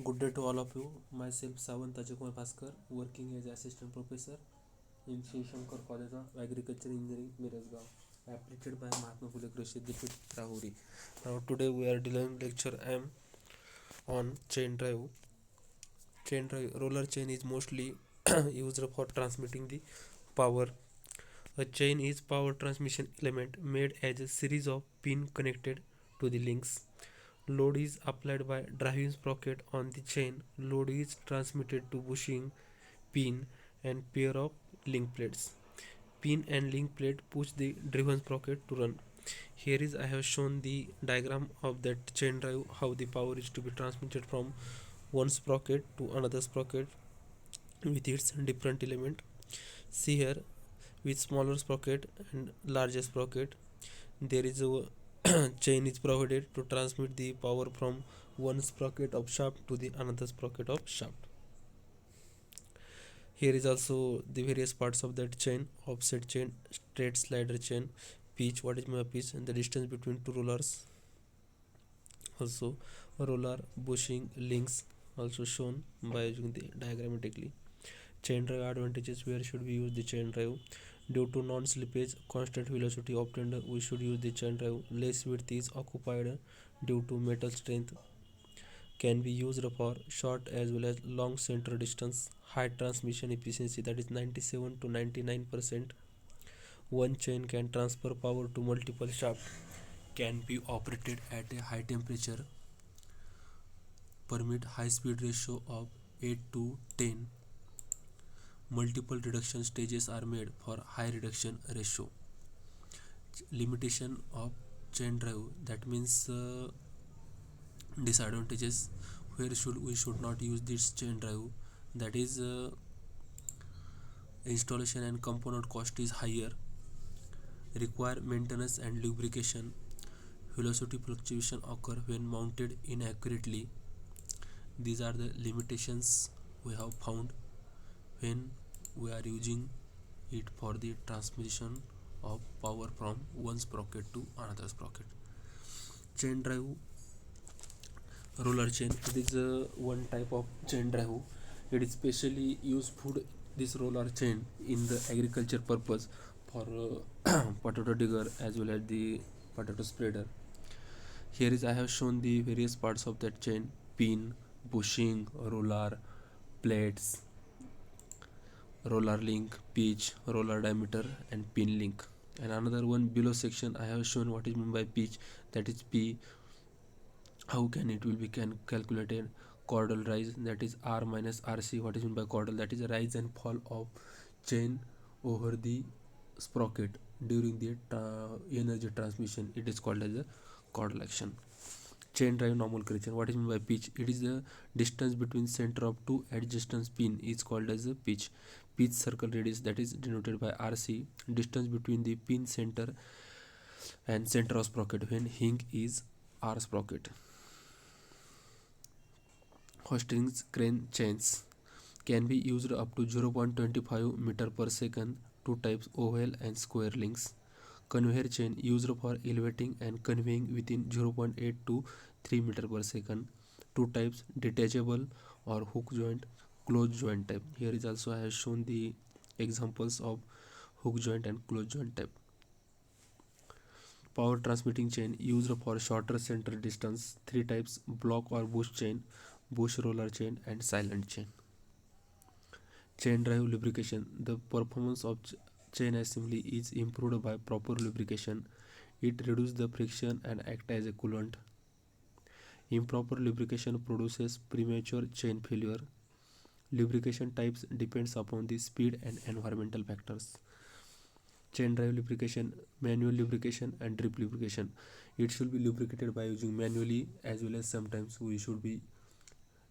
Good day to all of you. Myself Savant Ajakumar Bhaskar, working as assistant professor in Shri Shankar College of Agriculture Engineering, Mirazgaon, applied by Mahatma Phule Krishi Dipit Rahuri. Now today we are doing lecture M on chain drive. Chain drive roller chain is mostly used for transmitting the power. A chain is power transmission element made as a series of pins connected to the links. Load is applied by driving sprocket on the chain. Load is transmitted to bushing, pin and pair of link plates. Pin and link plate push the driven sprocket to run. Here is I have shown the diagram of that chain drive, how the power is to be transmitted from one sprocket to another sprocket with its different element. See here, with smaller sprocket and larger sprocket, there is a chain is provided to transmit the power from one sprocket of shaft to the another sprocket of shaft. Here is also the various parts of that chain: offset chain, straight slider chain, pitch, what is my pitch, and the distance between two rollers. Also roller bushing links also shown by using the diagrammatically. Chain drive advantages: where should we use the chain drive? Due to non-slippage, constant velocity obtained, we should use the chain drive. Less width is occupied due to metal strength. Can be used for short as well as long center distance. High transmission efficiency, that is 97 to 99%. One chain can transfer power to multiple shafts. Can be operated at a high temperature. Permit high speed ratio of 8 to 10. Multiple reduction stages are made for high reduction ratio. Limitation of chain drive, that means disadvantages: where should not use this chain drive, that is installation and component cost is higher, require maintenance and lubrication, velocity fluctuation occur when mounted inaccurately. These are the limitations we have found when we are using it for the transmission of power from one sprocket to another sprocket. Chain drive roller chain, it is one type of chain drive. It is specially useful, this roller chain, in the agriculture purpose for potato digger as well as the potato spreader. Here is I have shown the various parts of that chain: pin, bushing, roller, plates, roller link, pitch, roller diameter and pin link. And another one below section I have shown what is meant by pitch, that is P. How can it will be calculated? Caudal rise, that is R minus RC. What is meant by caudal? That is a rise and fall of chain over the sprocket during the energy transmission. It is called as a caudal action. Chain drive nomenclature, what is meant by pitch? It is the distance between center of two adjacent pin is called as a pitch. Pitch circle radius, that is denoted by RC. Distance between the pin center and center of sprocket when hinge is R sprocket. Hostings crane chains can be used up to 0.25 meter per second. Two types: oval and square links. Conveyor chain used for elevating and conveying within 0.8 to 3 meter per second. Two types: detachable or hook joint, closed joint type. Here is also I have shown the examples of hook joint and closed joint type. Power transmitting chain used for shorter center distance. Three types: block or bush chain, bush roller chain and silent chain. Chain drive lubrication. The performance of chain assembly is improved by proper lubrication. It reduces the friction and acts as a coolant. Improper lubrication produces premature chain failure. Lubrication types depends upon the speed and environmental factors. Chain drive lubrication: manual lubrication and drip lubrication. It should be lubricated by using manually, as well as sometimes we should be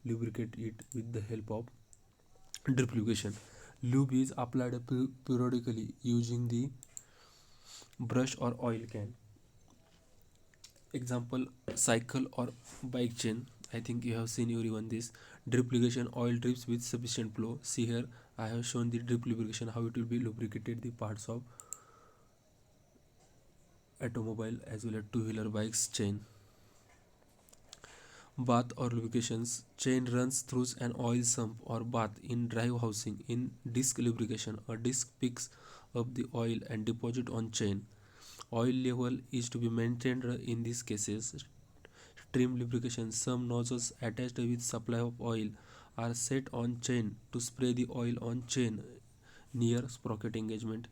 lubricate it with the help of drip lubrication. Lube is applied periodically using the brush or oil can. Example: cycle or bike chain. I think you have seen everyone this. Drip lubrication: oil drips with sufficient flow. See here, I have shown the drip lubrication, how it will be lubricated the parts of automobile as well as two-wheeler bikes chain. Bath or lubrications. Chain runs through an oil sump or bath in drive housing. In disc lubrication, a disc picks up the oil and deposit on chain. Oil level is to be maintained in these cases. Stream lubrication. Some nozzles attached with supply of oil are set on chain to spray the oil on chain near sprocket engagement.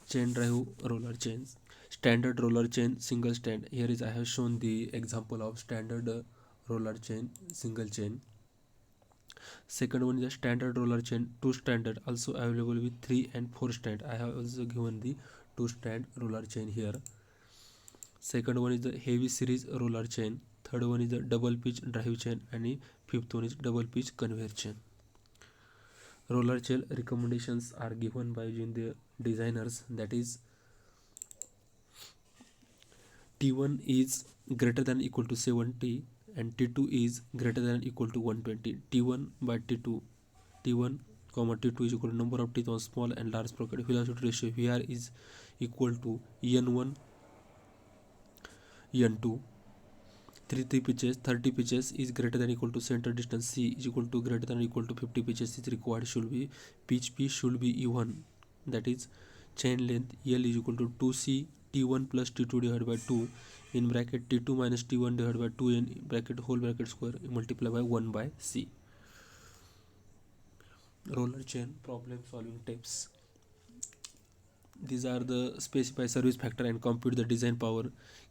Chain drive roller chains. Standard roller chain single stand. Here is I have shown the example of standard roller chain single chain. Second one is a standard roller chain two standard, also available with 3 and 4 stand. I have also given the 2 stand roller chain here. Second one is the heavy series roller chain. Third one is the double pitch drive chain, and fifth one is double pitch conveyor chain. Roller chain recommendations are given by the designers, that is T1 is greater than or equal to 70 and T2 is greater than or equal to 120. T1 by T2, T1 comma T2 is equal to number of teeth on small and large sprocket. Velocity ratio VR is equal to N1 N2. 3 pitches 30 pitches is greater than or equal to center distance C is equal to greater than or equal to 50 pitches is required. Should be pitch P should be even, that is chain length L is equal to 2C T1 plus T2 divided by 2 in bracket T2 minus T1 divided by 2 in bracket whole bracket square multiply by 1 by C. Roller chain problem solving tips. These are the specify service factor and compute the design power.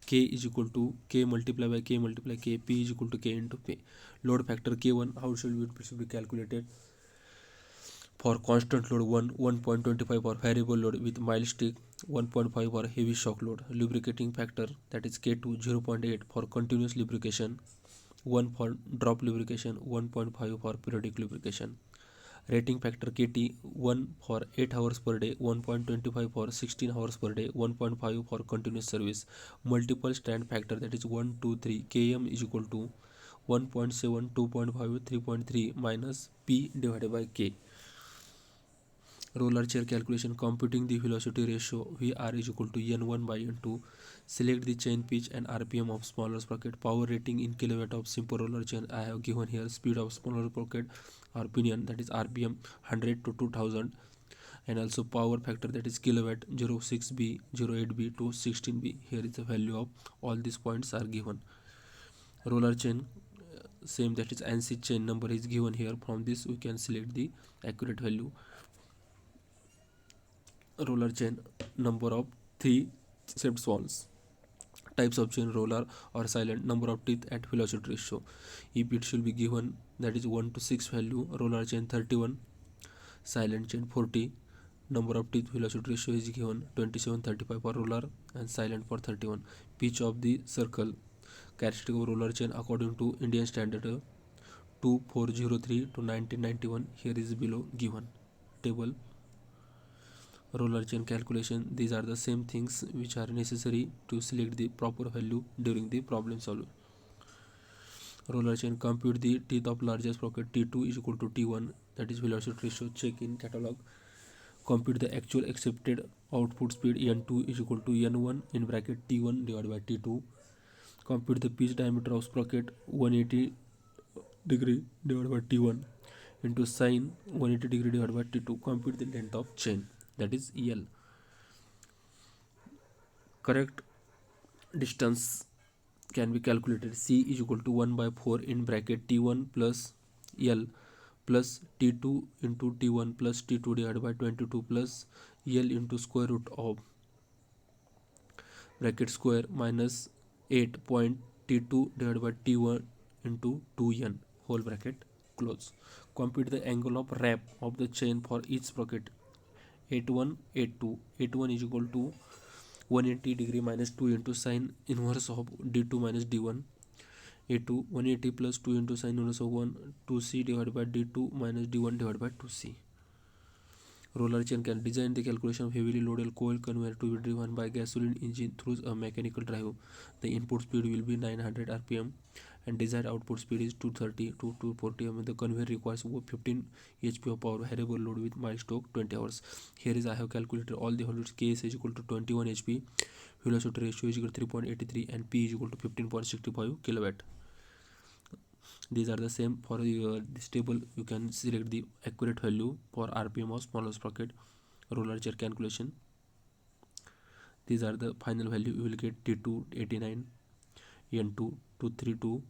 K is equal to K multiply by K multiply K. P is equal to K into P. Load factor K1, how should be calculated? For constant load 1.25 for variable load with mild stick, 1.5 for heavy shock load. Lubricating factor, that is K2 0.8 for continuous lubrication, 1 for drop lubrication, 1.5 for periodic lubrication. Rating factor KT 1 for 8 hours per day, 1.25 for 16 hours per day, 1.5 for continuous service. Multiple stand factor, that is 1, 2, 3. Km is equal to 1.7, 2.5, 3.3 minus P divided by K. Roller chair calculation, computing the velocity ratio VR is equal to N1 by N2. Select the chain pitch and RPM of smaller sprocket. Power rating in kilowatt of simple roller chain I have given here. Speed of smaller sprocket or pinion, that is RPM 100 to 2000, and also power factor, that is kilowatt 06B 08B to 16B. Here is the value of all these points are given. Roller chain same, that is ANSI chain number is given here. From this we can select the accurate value. Roller chain number of 3 shaped swans. Types of chain, roller or silent, number of teeth at velocity ratio. If it should be given, that is 1 to 6 value, roller chain 31, silent chain 40. Number of teeth velocity ratio is given 2735 for roller and silent for 31. Pitch of the circle, characteristic of roller chain according to Indian standard 2403 to 1991. Here is below given table. Roller chain calculation, these are the same things which are necessary to select the proper value during the problem solving. Roller chain, compute the teeth of largest sprocket T2 is equal to T1, that is velocity ratio, check in catalog. Compute the actual accepted output speed N2 is equal to N1 in bracket T1 divided by T2. Compute the pitch diameter of sprocket 180 degree divided by T1 into sine 180 degree divided by T2. Compute the length of chain, that is L. Correct distance can be calculated. C is equal to 1 by 4 in bracket T1 plus L plus T2 into T1 plus T2 divided by 22 plus L into square root of bracket square minus 8.T2 divided by T1 into 2N whole bracket close. Compute the angle of wrap of the chain for each sprocket 81 82. 81 is equal to 180 degree minus 2 into sine inverse of d2 minus d1. A2 180 plus 2 into sine inverse of 1 2c divided by d2 minus d1 divided by 2c. Roller chain can design the calculation of heavily loaded coil conveyor to be driven by gasoline engine through a mechanical drive. The input speed will be 900 rpm and desired output speed is 230 to 240 mm. The conveyor requires 15 HP of power, variable load with mild stock 20 hours. Here is I have calculated all the values. Ks is equal to 21 HP, velocity ratio is equal to 3.83 and P is equal to 15.65 kilowatt. These are the same for this table. You can select the accurate value for RPM of smaller sprocket roller chair calculation. These are the final value. You will get T2 89, N2 232,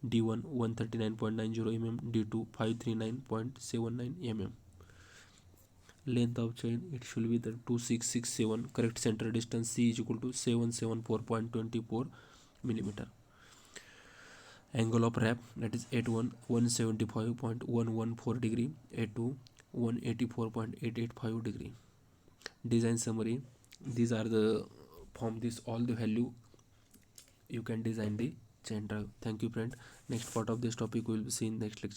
D1 139.90 mm, D2 539.79 mm. Length of chain, it should be the 2667. Correct center distance C is equal to 774.24 millimeter. Angle of wrap, that is A1 175.114 degree, A2 184.885 degree. Design summary, these are the from this all the value you can design the chain drive. Thank you friend. Next part of this topic we will see in next lecture.